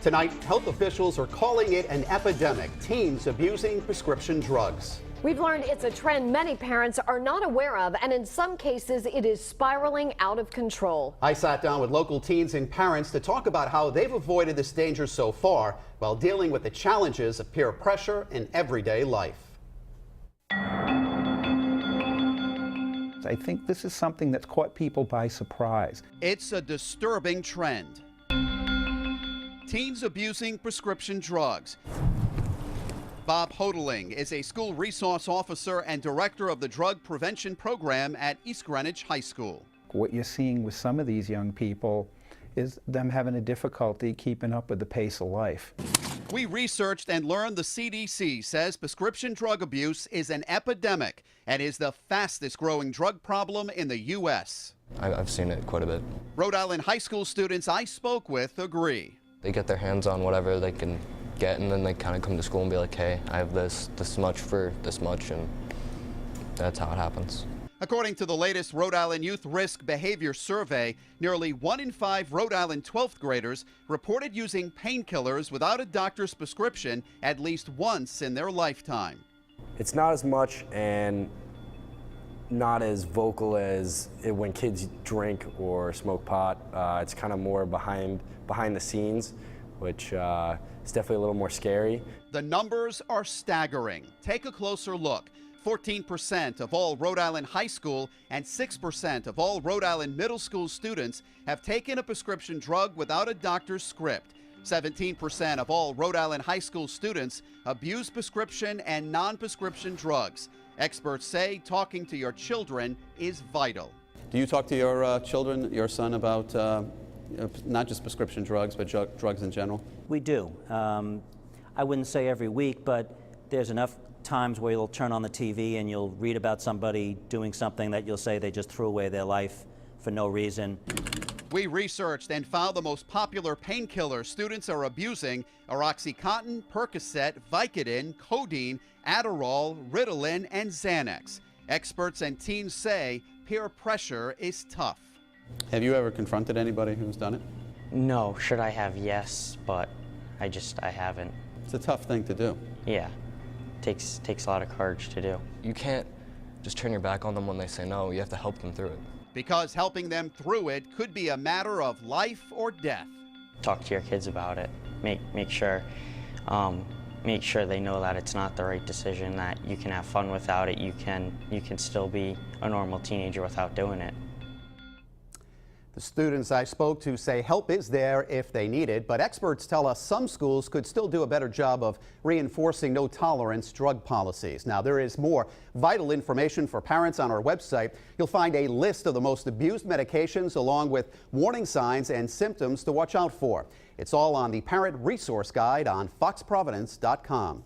Tonight, health officials are calling it an epidemic. Teens abusing prescription drugs. We've learned it's a trend many parents are not aware of, and in some cases, it is spiraling out of control. I sat down with local teens and parents to talk about how they've avoided this danger so far while dealing with the challenges of peer pressure in everyday life. I think this is something that's caught people by surprise. It's a disturbing trend. Teens abusing prescription drugs. Bob Hodeling is a school resource officer and director of the drug prevention program at East Greenwich High School. What you're seeing with some of these young people is them having a difficulty keeping up with the pace of life. We researched and learned the CDC says prescription drug abuse is an epidemic and is the fastest growing drug problem in the U.S. I've seen it quite a bit. Rhode Island high school students I spoke with agree. They get their hands on whatever they can get, and then they kind of come to school and be like, hey, I have this much for this much, and that's how it happens. According to the latest Rhode Island Youth Risk Behavior Survey, nearly 1 in 5 Rhode Island 12th graders reported using painkillers without a doctor's prescription at least once in their lifetime. It's not as much and not as vocal as when kids drink or smoke pot. It's kind of more behind the scenes, which is definitely a little more scary. The numbers are staggering. Take a closer look. 14% of all Rhode Island high school and 6% of all Rhode Island middle school students have taken a prescription drug without a doctor's script. 17% of all Rhode Island high school students abuse prescription and non-prescription drugs. Experts say talking to your children is vital. Do you talk to your children, your son, about not just prescription drugs, but drugs in general? We do. I wouldn't say every week, but there's enough times where you'll turn on the TV and you'll read about somebody doing something that you'll say they just threw away their life for no reason. We researched and found the most popular painkillers students are abusing are OxyContin, Percocet, Vicodin, codeine, Adderall, Ritalin, and Xanax. Experts and teens say peer pressure is tough. Have you ever confronted anybody who's done it? No. Should I have? Yes, but I haven't. It's a tough thing to do. Yeah. Takes a lot of courage to do. You can't just turn your back on them when they say no. You have to help them through it. Because helping them through it could be a matter of life or death. Talk to your kids about it. Make sure they know that it's not the right decision, that you can have fun without it. You can still be a normal teenager without doing it. The students I spoke to say help is there if they need it, but experts tell us some schools could still do a better job of reinforcing no-tolerance drug policies. Now, there is more vital information for parents on our website. You'll find a list of the most abused medications along with warning signs and symptoms to watch out for. It's all on the Parent Resource Guide on foxprovidence.com.